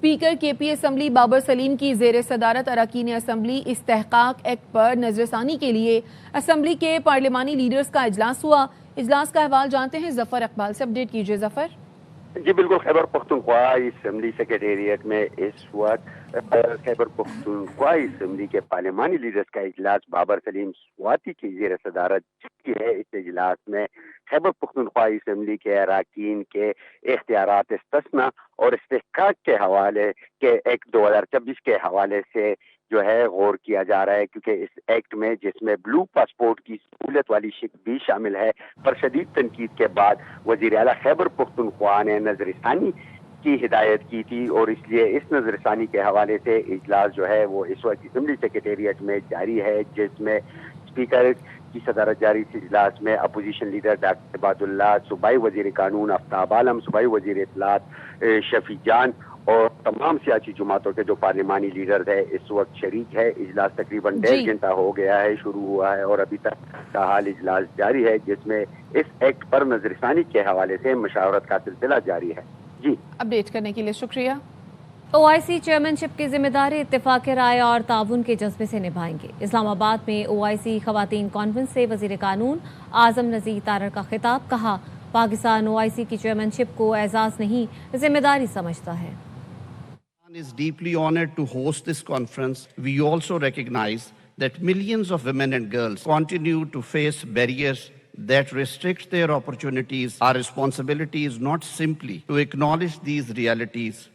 Speaker کے پی assembly Babar سلیم کی زیر صدارت اراکین اسمبلی استحقاق ایکٹ پر نظر ثانی کے لیے اسمبلی کے پارلیمانی لیڈرز کا اجلاس ہوا۔ اجلاس کا احوال جانتے ہیں ظفر اقبال سے، اپڈیٹ کیجیے ظفر۔ جی بالکل، خیبر پختونخوا اسمبلی سیکریٹریٹ میں اس وقت خیبر پختونخوا اسمبلی کے پارلیمانی لیڈرز کا اجلاس بابر سلیم سواتی کی زیر صدارت جاری ہے۔ اس اجلاس میں خیبر پختونخوا اسمبلی کے اراکین کے اختیارات استثنا اور استحقاق کے حوالے کے ایکٹ 2026 کے حوالے سے جو ہے غور کیا جا رہا ہے، کیونکہ اس ایکٹ میں جس میں بلو پاسپورٹ کی سہولت والی شک بھی شامل ہے، پر شدید تنقید کے بعد وزیر اعلیٰ خیبر پختونخوا نے نظر ثانی کی ہدایت کی تھی، اور اس لیے اس نظر ثانی کے حوالے سے اجلاس جو ہے وہ اس وقت اسمبلی سیکریٹریٹ میں جاری ہے، جس میں اسپیکر کی صدارت جاری اس اجلاس میں اپوزیشن لیڈر ڈاکٹر عباد اللہ، صوبائی وزیر قانون آفتاب عالم، صوبائی وزیر اطلاعات شفیع جان اور تمام سیاسی جماعتوں کے جو پارلیمانی لیڈر ہے اس وقت شریک ہے۔ اجلاس تقریباً 1.5 گھنٹہ ہو گیا ہے شروع ہوا ہے، اور ابھی تک کا حال اجلاس جاری ہے، جس میں اس ایکٹ پر نظر ثانی کے حوالے سے مشاورت کا سلسلہ جاری ہے۔ جی، اپڈیٹ کرنے کے لیے شکریہ۔ OIC چیئرمین شپ کی ذمہ داری اتفاق رائے اور تعاون کے جذبے سے نبھائیں گے۔ اسلام آباد میں OIC خواتین کانفرنس سے وزیر قانون اعظم نذیر تارڑ کا خطاب، کہا پاکستان OIC کی چیئرمین شپ کو اعزاز نہیں ذمہ داری سمجھتا ہے۔ Is deeply honored to host this conference. We also recognize that millions of women and girls continue to face barriers that restrict their opportunities. Our responsibility is not simply to acknowledge these realities,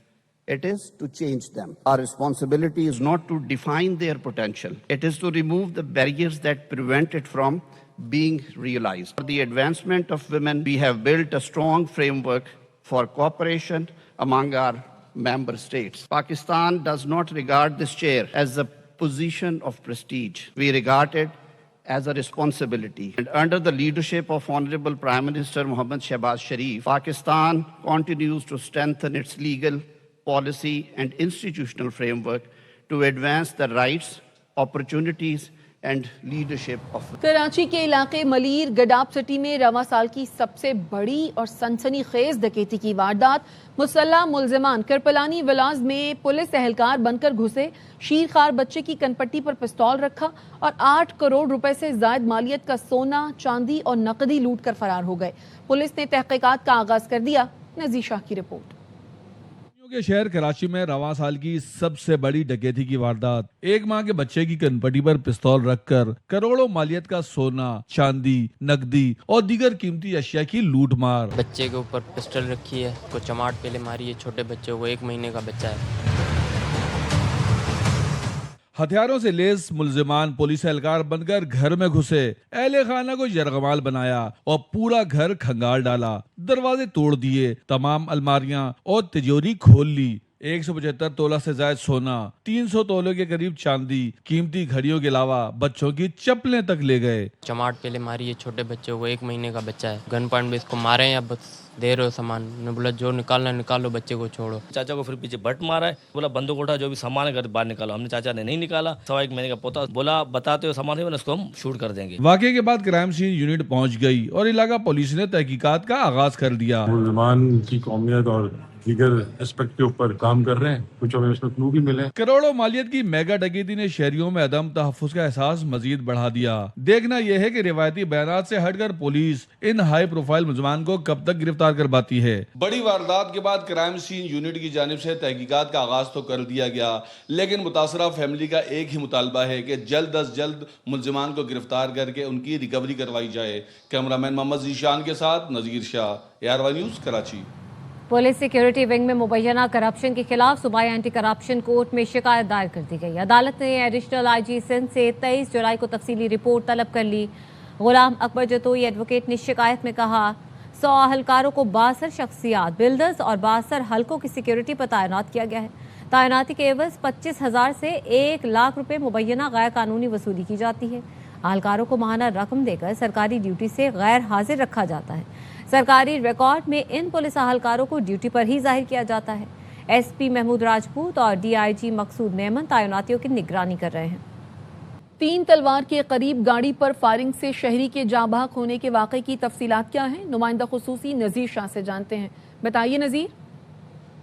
it is to change them. Our responsibility is not to define their potential, it is to remove the barriers that prevent it from being realized. For the advancement of women, we have built a strong framework for cooperation among our member states. Pakistan does not regard this chair as a position of prestige. We regard it as a responsibility. And under the leadership of Honorable Prime Minister Mohammad Shehbaz Sharif, Pakistan continues to strengthen its legal, policy and institutional framework to advance the rights, opportunities and leadership of Karachi کے علاقے Malir گڈاب city میں رواں سال کی سب سے بڑی اور سنسنی خیز ڈکیتی کی واردات۔ مسلح ملزمان کرپلانی ولاز میں پولیس اہلکار بن کر گھسے، شیرخوار بچے کی کنپٹی پر پستول رکھا اور 8 کروڑ روپے سے زائد مالیت کا سونا، چاندی اور نقدی لوٹ کر فرار ہو گئے۔ پولیس نے تحقیقات کا آغاز کر دیا۔ نذیر شاہ کی رپورٹ۔ کے شہر کراچی میں رواں سال کی سب سے بڑی ڈکیتی کی واردات، 1 ماہ کے بچے کی کنپٹی پر پستول رکھ کر کروڑوں مالیت کا سونا، چاندی، نقدی اور دیگر قیمتی اشیاء کی لوٹ مار۔ بچے کے اوپر پسٹل رکھی ہے، کو چماٹ پہلے ماری ہے، چھوٹے بچے وہ 1 مہینے کا بچہ ہے۔ ہتھیاروں سے لیس ملزمان پولیس اہلکار بن کر گھر میں گھسے، اہل خانہ کو یرغمال بنایا اور پورا گھر کھنگال ڈالا، دروازے توڑ دیے، تمام الماریاں اور تجوری کھول لی۔ 175 تولہ سے زائد سونا، 300 تولے کے قریب چاندی، قیمتی گھڑیوں کے علاوہ بچوں کی چپلیں تک لے گئے۔ چماٹ پہلے ماری ہے، چھوٹے بچے وہ 1 مہینے کا بچہ ہے۔ گن پوائنٹ میں اس کو مارے یا بس دے رہے ہو سامان، نے بولا جو نکالنا نکالو، بچے کو چھوڑو۔ چاچا کو پھر پیچھے بٹ مارا ہے، بولا بندوق اٹھا، جو بھی سامان ہے گھر باہر نکالو۔ ہم نے چاچا نے نہیں نکالا، 1.25 مہینے کا پوتا، بولا بتاتے ہو سامان ہے اس کو ہم شوٹ کر دیں گے۔ واقعے کے بعد کرائم سین یونٹ پہنچ گئی اور علاقہ پولیس نے تحقیقات کا آغاز کر دیا۔ ملزمان کی قومیت اور دیگر اسپیکٹ کے اوپر کام کر رہے ہیں، کچھ ہمیں اس میں کلو بھی ملے۔ کروڑوں مالیت کی میگا ڈکیتی نے شہریوں میں عدم تحفظ کا احساس مزید بڑھا دیا۔ دیکھنا یہ ہے کہ روایتی بیانات سے ہٹ کر پولیس ان ہائی پروفائل ملزمان کو کب تک گرفتار کر پاتی ہے۔ بڑی واردات کے بعد کرائم سین یونٹ کی جانب سے تحقیقات کا آغاز تو کر دیا گیا، لیکن متاثرہ فیملی کا ایک ہی مطالبہ ہے کہ جلد از جلد ملزمان کو گرفتار کر کے ان کی ریکوری کروائی جائے۔ کیمرہ مین محمد ذیشان کے ساتھ نذیر شاہ، ARY news Karachi. Police security wing میں مبینہ کرپشن کے خلاف صوبائی اینٹی کرپشن کورٹ میں شکایت دائر کر دی گئی۔ عدالت نے ایڈیشنل IG سندھ سے 23 جولائی کو تفصیلی رپورٹ طلب کر لی۔ غلام اکبر جتوئی ایڈوکیٹ نے شکایت میں کہا 100 اہلکاروں کو 62 شخصیات، بلڈرز اور 62 حلقوں کی سیکیورٹی پر تعینات کیا گیا ہے۔ تعیناتی کے عوض 25,000 سے 1 لاکھ روپے مبینہ غیر قانونی وصولی کی جاتی ہے۔ اہلکاروں کو ماہانہ رقم دے کر سرکاری ڈیوٹی سے غیر حاضر رکھا جاتا ہے۔ سرکاری ریکارڈ میں ان پولیس اہلکاروں کو ڈیوٹی پر ہی ظاہر کیا جاتا ہے۔ SP محمود راجپوت اور DIG مقصود میمن تعیناتیوں کی نگرانی کر رہے ہیں۔ 3 تلوار کے قریب گاڑی پر فائرنگ سے شہری کے جاں بحق ہونے کے واقعے کی تفصیلات کیا ہیں؟ نمائندہ خصوصی نذیر شاہ سے جانتے ہیں۔ بتائیے نذیر۔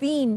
3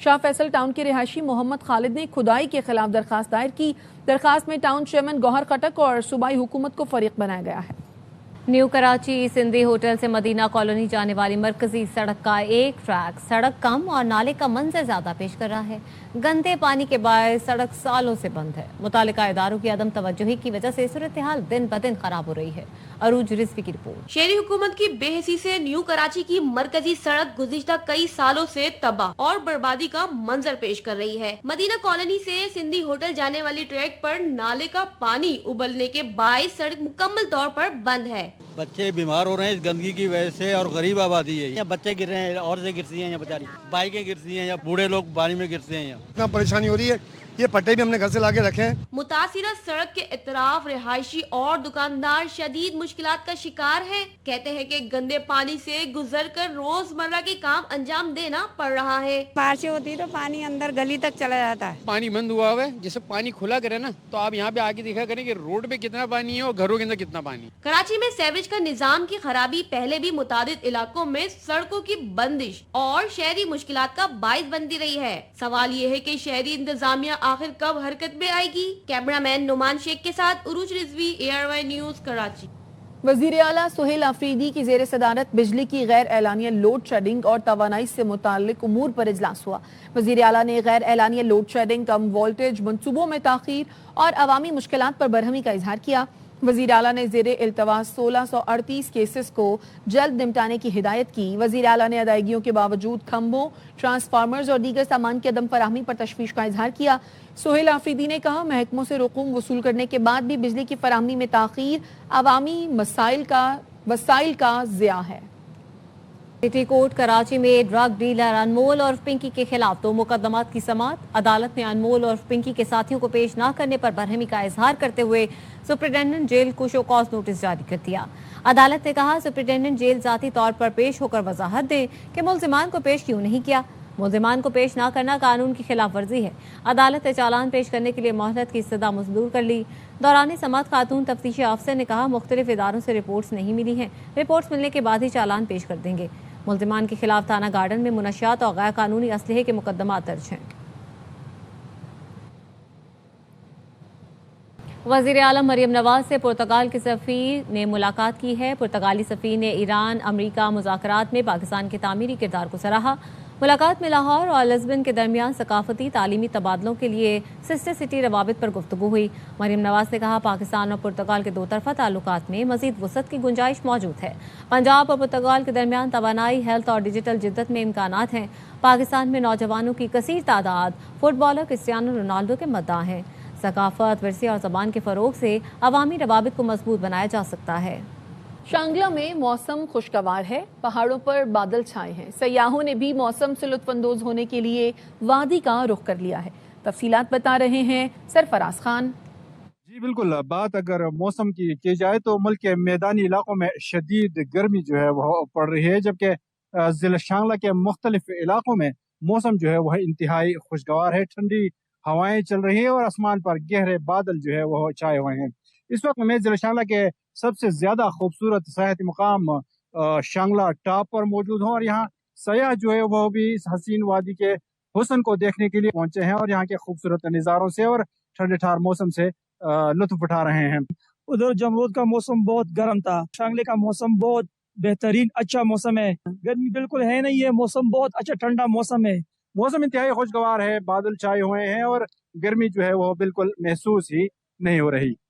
شاہ فیصل ٹاؤن کے رہائشی محمد خالد نے کھدائی کے خلاف درخواست دائر کی۔ درخواست میں ٹاؤن چیئرمین گوہر خٹک اور صوبائی حکومت کو فریق بنایا گیا ہے۔ نیو کراچی سندھی ہوٹل سے مدینہ کالونی جانے والی مرکزی سڑک کا ایک ٹریک سڑک کم اور نالے کا منظر زیادہ پیش کر رہا ہے۔ گندے پانی کے باعث سڑک سالوں سے بند ہے۔ متعلقہ اداروں کی عدم توجہی کی وجہ سے صورتحال دن بدن خراب ہو رہی ہے۔ عروج رضوی کی رپورٹ۔ شہری حکومت کی بے حسی سے نیو کراچی کی مرکزی سڑک گزشتہ کئی سالوں سے تباہ اور بربادی کا منظر پیش کر رہی ہے۔ مدینہ کالونی سے سندھی ہوٹل جانے والی ٹریک پر نالے کا پانی ابلنے کے باعث سڑک مکمل طور پر بند ہے۔ بچے بیمار ہو رہے ہیں اس گندگی کی وجہ سے اور غریب آبادی ہے، یہاں بچے گر رہے ہیں، عورتیں گرتی ہیں، بیچاری بائکیں گرتی ہیں یا بوڑھے لوگ پانی میں گرتے ہیں۔ اتنا پریشانی ہو رہی ہے، یہ پٹے بھی ہم نے گھر سے لا کے رکھے ہیں۔ متاثرہ سڑک کے اطراف رہائشی اور دکاندار شدید مشکلات کا شکار ہیں۔ کہتے ہیں کہ گندے پانی سے گزر کر روزمرہ کے کام انجام دینا پڑ رہا ہے۔ بارشیں ہوتی ہے تو پانی اندر گلی تک چلا جاتا ہے۔ پانی بند ہوا ہوا ہے، جیسے پانی کھلا کرے نا تو آپ یہاں پہ آگے دیکھا کریں کہ روڈ پہ کتنا پانی ہے اور گھروں کے اندر کتنا پانی۔ کراچی میں سیویج کا نظام کی خرابی پہلے بھی متعدد علاقوں میں سڑکوں کی بندش اور شہری مشکلات کا باعث بنتی رہی ہے۔ سوال یہ ہے کہ شہری انتظامیہ آخر کب حرکت میں آئے گی؟ کیمرہ مین نعمان شیخ کے ساتھ عروج رضوی، ARY نیوز کراچی۔ وزیر اعلیٰ سہیل آفریدی کی زیر صدارت بجلی کی غیر اعلانیہ لوڈ شیڈنگ اور توانائی سے متعلق امور پر اجلاس ہوا۔ وزیر اعلیٰ نے غیر اعلانیہ لوڈ شیڈنگ، کم وولٹیج منصوبوں میں تاخیر اور عوامی مشکلات پر برہمی کا اظہار کیا۔ وزیر اعلیٰ نے زیر التواء 1638 کیسز کو جلد نمٹانے کی ہدایت کی۔ وزیر اعلیٰ نے ادائیگیوں کے باوجود کھمبوں، ٹرانسفارمرز اور دیگر سامان کی عدم فراہمی پر تشویش کا اظہار کیا۔ سہیل آفریدی نے کہا، محکموں سے رقوم وصول کرنے کے بعد بھی بجلی کی فراہمی میں تاخیر عوامی وسائل کا ضیاع ہے۔ سٹی کورٹ کراچی میں ڈرگ ڈیلر انمول اور پنکی کے خلاف 2 مقدمات کی سماعت۔ عدالت نے انمول اور پنکی کے ساتھیوں کو پیش نہ کرنے پر برہمی کا اظہار کرتے ہوئے سپرنٹنڈنٹ جیل کو شو کاز نوٹس جاری کر دیا۔ عدالت نے کہا، سپرنٹنڈنٹ جیل ذاتی طور پر پیش ہو کر وضاحت دے کہ ملزمان کو پیش کیوں نہیں کیا۔ ملزمان کو پیش نہ کرنا قانون کی خلاف ورزی ہے۔ عدالت نے چالان پیش کرنے کے لیے مہلت کی استدعا منظور کر لی۔ دوران سماعت خاتون تفتیشی افسر نے کہا، مختلف اداروں سے رپورٹس نہیں ملی ہیں، رپورٹس ملنے کے بعد ہی چالان پیش کر دیں گے۔ ملزمان کے خلاف تھانہ گارڈن میں منشیات اور غیر قانونی اسلحے کے مقدمات درج ہیں۔ وزیر اعظم مریم نواز سے پرتگال کے سفیر نے ملاقات کی ہے۔ پرتگالی سفیر نے ایران امریکہ مذاکرات میں پاکستان کے تعمیری کردار کو سراہا۔ ملاقات میں لاہور اور لزبن کے درمیان ثقافتی تعلیمی تبادلوں کے لیے سسٹر سٹی روابط پر گفتگو ہوئی۔ مریم نواز نے کہا، پاکستان اور پرتگال کے 2 طرفہ تعلقات میں مزید وسعت کی گنجائش موجود ہے۔ پنجاب اور پرتگال کے درمیان توانائی، ہیلتھ اور ڈیجیٹل جدت میں امکانات ہیں۔ پاکستان میں نوجوانوں کی کثیر تعداد فٹ بالر کرسٹیانو رونالڈو کے مداح ہیں۔ ثقافت، ورثے اور زبان کے فروغ سے عوامی روابط کو مضبوط بنایا جا سکتا ہے۔ شانگلہ میں موسم خوشگوار ہے، پہاڑوں پر بادل چھائے ہیں۔ سیاحوں نے بھی موسم سے لطف اندوز ہونے کے لیے وادی کا رخ کر لیا ہے۔ تفصیلات بتا رہے ہیں سرفراز خان۔ جی بالکل، بات اگر موسم کی جائے تو ملک کے میدانی علاقوں میں شدید گرمی جو ہے وہ پڑ رہی ہے، جبکہ ضلع شانگلہ کے مختلف علاقوں میں موسم جو ہے وہ انتہائی خوشگوار ہے۔ ٹھنڈی ہوائیں چل رہی ہیں اور آسمان پر گہرے بادل جو ہے وہ چھائے ہوئے ہیں۔ اس وقت میں ضلع شانگلہ کے سب سے زیادہ خوبصورت سیاحتی مقام شانگلہ ٹاپ پر موجود ہوں، اور یہاں سیاح جو ہے وہ بھی اس حسین وادی کے حسن کو دیکھنے کے لیے پہنچے ہیں اور یہاں کے خوبصورت نظاروں سے اور ٹھنڈے ٹھار موسم سے لطف اٹھا رہے ہیں۔ ادھر جمرود کا موسم بہت گرم تھا، شانگلے کا موسم بہت بہترین اچھا موسم ہے، گرمی بالکل ہے نہیں ہے، موسم بہت اچھا ٹھنڈا موسم ہے۔ موسم انتہائی خوشگوار ہے، بادل چھائے ہوئے ہیں اور گرمی جو ہے وہ بالکل محسوس ہی نہیں ہو رہی۔